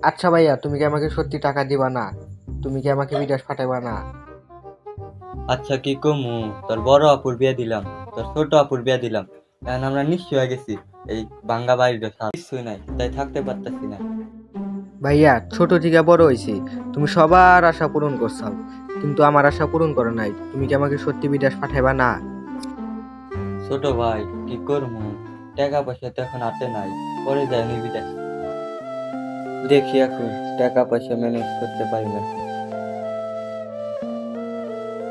আচ্ছা ভাইয়া, তুমি কি আমাকে সত্যি টাকা দিবা না? তুমি কি আমাকে বিদেশ পাঠাইবা না? আচ্ছা কি কমু, তোর বড় আপুর বিয়া দিলাম, তোর ছোট আপুর বিয়া দিলাম, এখন আমরা নিঃস্ব হয়ে গেছি। এই ভাঙ্গা বাড়ির কিছুই নাই, তাই থাকতে পারতেছি না। ভাইয়া, ছোট থেকে বড় হয়েছি, তুমি সবার আশা পূরণ করছাও, কিন্তু আমার আশা পূরণ করো নাই। তুমি কি আমাকে সত্যি বিদেশ পাঠাইবা না? ছোট ভাই, কি করবো, টাকা পয়সা তো এখন হাতে নাই, পরে যাই নিবি দেখ। দেখি এখন টাকা পয়সা ম্যানেজ করতে পারি না।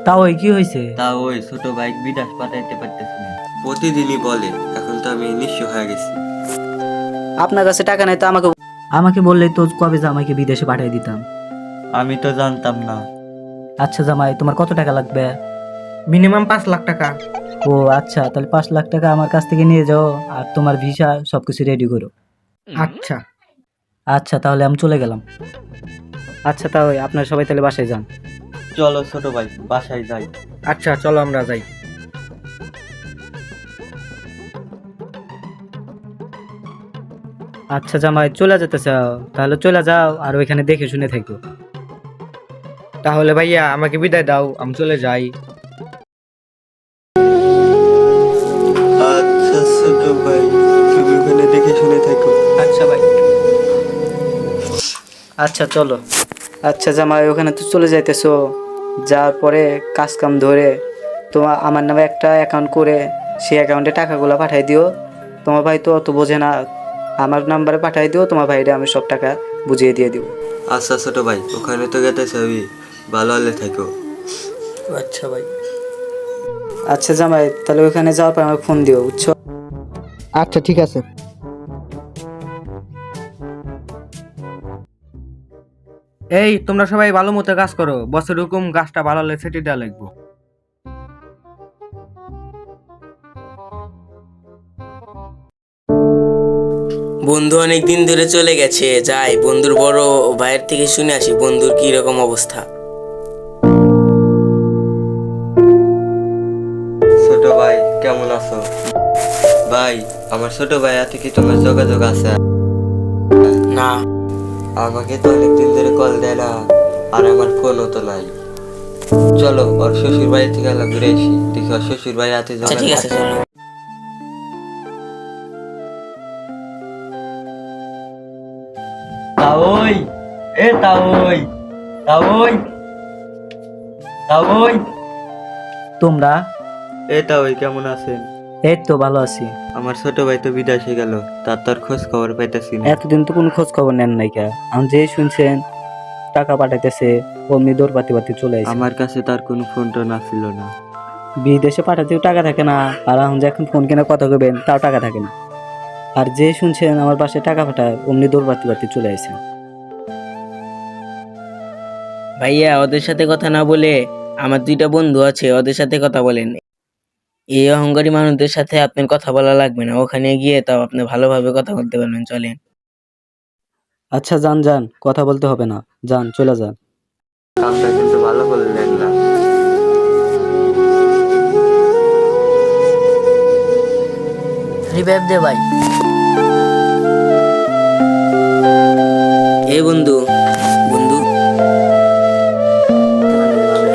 তা ওই কি হয়েছে? তা ওই ছোট ভাই বিদেশ পাঠাইতে পারতেছি না, প্রতিদিনই বলে। এখন তো আমি নিঃস্ব হয়ে গেছি। আপনার কাছে টাকা নাই তো আমাকে আমাকে বললেই তো কবে জামাইকে বিদেশে পাঠিয়ে দিতাম। আমি তো জানতাম না। আচ্ছা জামাই, তোমার কত টাকা লাগবে? মিনিমাম 5 লাখ টাকা। ও আচ্ছা, তাহলে 5 লাখ টাকা আমার কাছ থেকে নিয়ে যাও, আর তোমার ভিসা সবকিছু রেডি করো। আচ্ছা। আচ্ছা তাহলে আমি চলে গেলাম। আচ্ছা তাহলে আপনার সবাই তাহলে বাসায় যান। চলো ছোট ভাই, বাসায় যাই। আচ্ছা, চলো আমরা যাই। আচ্ছা জামাই, চলে যেতে চাও তাহলে চলে যাও, আর ওইখানে দেখে শুনে থাকো। তাহলে ভাইয়া আমাকে বিদায় দাও, আমি চলে যাই। আচ্ছা ছোট ভাই, তুমি ওখানে দেখে শুনে থাকো। আচ্ছা ভাই। আচ্ছা চলো। আচ্ছা জামাই, ওখানে তো চলে যাইতেছো, যাওয়ার পরে কাজ কাম ধরে তোমার আমার নামে একটা অ্যাকাউন্ট করে সেই অ্যাকাউন্টে টাকাগুলো পাঠাই দিও। তোমার ভাই তো অত বোঝে না, আমার নাম্বারে পাঠাই দিও, তোমার ভাইরে আমি সব টাকা বুঝিয়ে দিয়ে দিব। আচ্ছা ছোট ভাই, ওখানে তো গেতে ছবি, ভালো হলে থাকো। আচ্ছা ভাই। আচ্ছা জামাই, তাহলে ওখানে যাওয়ার পর আমাকে ফোন দিও, বুঝছো? আচ্ছা, ঠিক আছে। এই, তোমরা সবাই ভালো মতো কাজ করো, বছর হুকুম গাছটা ভালো হলে সেটি দেওয়া লাগবে। বন্ধু অনেক দিন ধরে চলে গেছে, যাই বন্ধুর বড় ভাইয়ের থেকে শুনে আসি বন্ধুর কি রকম অবস্থা। ছোট ভাই কেমন আছো? ভাই, আমার ছোট ভাই হাতে কি তোমার যোগাযোগ আছে? না। আমাকে তো অনেকদিন ধরে কল দেয় না, আর আমার ফোনও তো নাই। চলো ওর শ্বশুর বাড়ি থেকে আমরা ঘুরে আসি, দেখি ওর শ্বশুর বাড়ির হাতে আচ্ছা ঠিক যোগাযোগ আছে, আছে। চলো। তাওই, এ তাওই, তাওই, তাওই, তোমরা? এ তাওই কেমন আছেন? এই তো ভালো আছি। আমার ছোট ভাই তো বিদেশে গেল, তার তো আর খোঁজ খবর পাইতেছি না। এতদিন তো কোনো খোঁজ খবর নেন নাই কে? আমি যে শুনছেন টাকা পাঠাইতেছে, অমনি দৌড় পাতি পাতি চলে আসে। আমার কাছে তার কোনো ফোন টোন আসছিল না। বিদেশে পাঠাতেও টাকা থাকে না, আর এখন যে এখন ফোন কেনা কথা কবেন তাও টাকা থাকে না। আর যে শুনছেন আমার পাশে টাকা পাঠায়, অমনি দৌড় পাতি পাতি চলে আসে। ভাইয়া, ওদের সাথে কথা না বলে আমার দুইটা বন্ধু আছে, ওদের সাথে কথা বলেন। এই অহংকারী মানুষদের সাথে আপনার কথা বলা লাগবে না, ওখানে গিয়ে তাও আপনি ভালোভাবে কথা বলতে পারবেন, চলেন। আচ্ছা যান যান, কথা বলতে হবে না, যান চলে যান। কামটা কিন্তু ভালো করলেন না। রিভাইভ দে ভাই। এ বন্ধু, বন্ধু,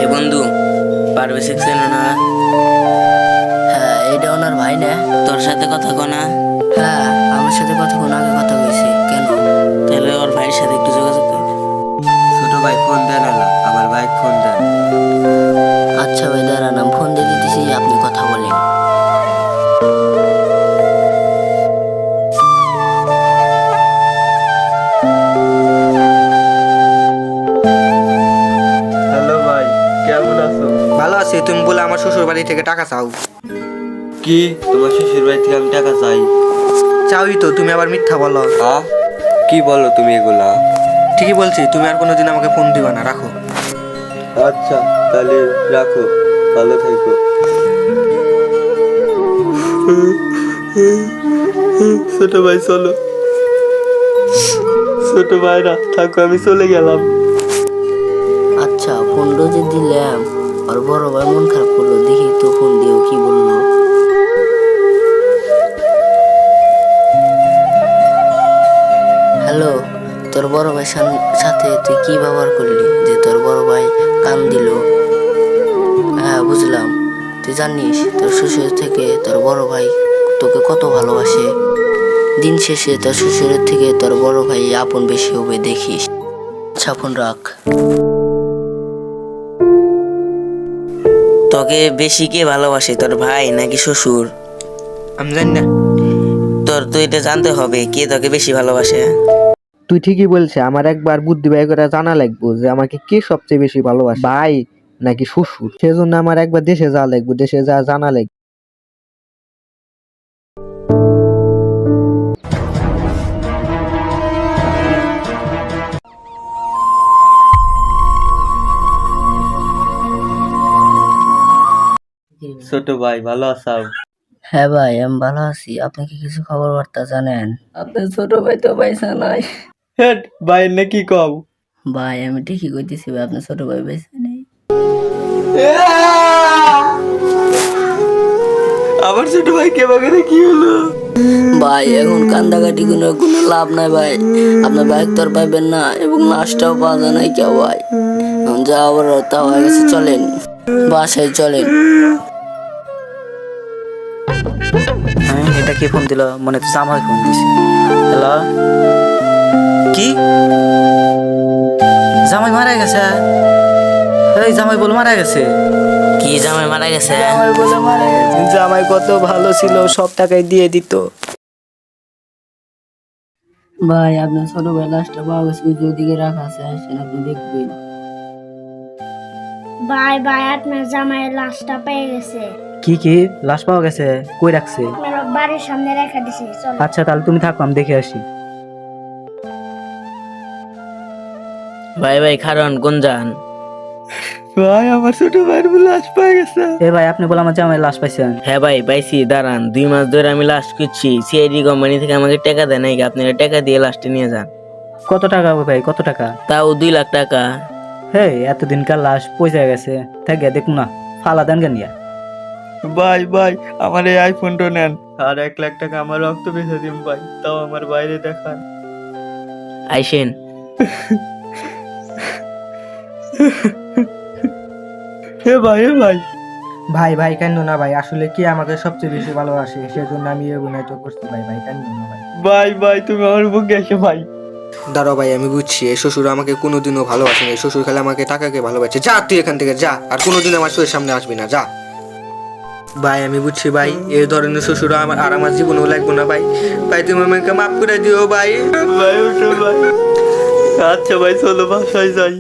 এ বন্ধু, পারবে সেকশন না? হ্যাঁ, এটা ওনার ভাই না? তোর সাথে কথা কনা? হ্যাঁ, আমার সাথে কতক্ষণ আগে কথা হয়েছে। কেন? তাহলে ওর ভাইয়ের সাথে একটু যোগাযোগ কর। ছোট ভাই ফোন দেন না, আমার ভাই ফোন দেন। আচ্ছা ভাই দাঁড়ান, আমি ফোন দিয়ে দিতেছি, আপনি কথা বলেন। হ্যালো ভাই, কেমন আছো? ভালো আছি। তুমি বলে আমার শ্বশুর বাড়ি থেকে টাকা চাও? কি, তোমার শ্বশুর বাড়ি থেকে আমি টাকা চাই? চাওই তো, তুমি আবার মিথ্যা বলো। হ্যাঁ, কি বলো তুমি এগুলা? ঠিকই বলছি, তুমি আর কোনোদিন আমাকে ফোন দিবা না, রাখো। আচ্ছা তাহলে রাখো, ভালো থাকো। ছোট ভাই চলো, ছোট ভাইরা থাকো, আমি চলে গেলাম। আচ্ছা, ফোনটা যে দিলাম, আর বড় ভাই মন খারাপ করলো, দেখি তো ফোন দিয়েও কি বললো। হ্যালো, তো তোর বড় ভাই সাথে তুই কি ব্যবহার করলি যে তোর বড় ভাই কান দিল? হ্যাঁ বুঝলাম, তুই জানিস তোর শ্বশুর থেকে তোর বড় ভাই তোকে কত ভালোবাসে। দিন শেষে তোর শ্বশুরের থেকে তোর বড় ভাই আপন বেশি হবে, দেখিস। আচ্ছা ফোন রাখ। তোকে বেশি কে ভালোবাসে, তোর ভাই নাকি শ্বশুর? আমি জানি না। তোর তো এটা জানতে হবে কে তোকে বেশি ভালোবাসে। তুই ঠিকই বলছে, আমার একবার বুদ্ধি ব্যয় করে জানা লাগবো যে আমাকে কে সবচেয়ে বেশি ভালোবাসে, ভাই নাকি শ্বশুর। সেজন্য আমার একবার দেশে যাওয়া লাগবে, দেশে যা জানা লাগবে। ছোট ভাই ভালো আছাও? হ্যাঁ ভাই আমি ভালো আছি, আপনি কি কিছু খবর বার্তা জানেন? আপনার ছোট ভাই তো পয়সা নাই। হেড ভাই নাকি কও? ভাই আমি ঠিকই কইতেছি ভাই, আপনার ছোট ভাই পয়সা নেই। আমার ছোট ভাই কে বাগানে কি হলো? ভাই এখন কান্দাকাটি কোনো লাভ নাই ভাই, আপনার বাইক তো আর পাইবেন না এবং লাশটাও পাওয়া যায় নাই কেউ ভাই। এখন যা আবার তা হয়ে গেছে, চলেন বাসায় চলেন। হ্যাঁ, এটা কে ফোন দিল? মনে তো জামাই ফোন দিছে। হ্যালো, কি জামাই মারা গেছে? এই জামাই বলে মারা গেছে? কি জামাই মারা গেছে? জামাই বলে মারা গেছে। জামাই কত ভালো ছিল, সব টাকাই দিয়ে দিত। ভাই আপনার ছোট ভাই লাশটা পাওয়া গেছে, ওইদিকে রাখা আছে, আসেন আপনি দেখবেন। ভাই ভাই আপনার জামাইয়ের লাশটা পেয়ে গেছে, কি লাশ পাওয়া গেছে? কই রাখছে? আপনার বাড়ির সামনে রেখে দিছে। চলো। আচ্ছা তাহলে তুমি থাকো, আমি দেখে আসি। ভাই ভাই কারণ কোন যান? ভাই আমার ছোট ভাইয়ের লাশ পাওয়া গেছে। এ ভাই আপনি বলে আমার জামাই লাশ পাইছেন? হ্যাঁ ভাই পাইছি, দাঁড়ান 2 মাস ধরে আমি লাশ খুঁজছি, সিআইডি কোম্পানি থেকে আমাকে টাকা দেয় নাই, আপনারা টাকা দিয়ে লাশটা নিয়ে যান। কত টাকা হবে ভাই, কত টাকা? তাও 2 লাখ টাকা। হে এতদিনকার লাশ পয়সা গেছে, থাকে দেখুন না, ফালা দেন কেন ইয়া? ভাই ভাই আমার এই আইফোনটা নেন, আর 1 লাখ টাকা আমার রক্ত বেঁচে দিন ভাই, তাও আমার বাইরে দেখান। আইসেন। হে ভাই ভাই ভাই কেন না ভাই, আসলে কি আমাকে সবচেয়ে বেশি ভালোবাসে, সেজন্য আমি এই অভিনয়টা করছি। ভাই ভাই কেন না ভাই। ভাই তুমি আমার বুকে এসো ভাই। দাঁড়াও ভাই, আমি বুঝছি এই শ্বশুর আমাকে কোনোদিনও ভালোবাসেনি, এই শ্বশুর খালি আমাকে টাকাকে ভালোবাসে। যা তুই এখান থেকে যা, আর কোনোদিন আমার শ্বশুরের সামনে আসবি না, যা। ভাই আমি বুঝছি ভাই, এই ধরনের শ্বশুর আমার জীবনেও লাগবে না ভাই। ভাই তুমি আমাকে মাফ করে দিও ভাই। ভাই ওঠো ভাই। আচ্ছা ভাই চলো বাসায় যাই।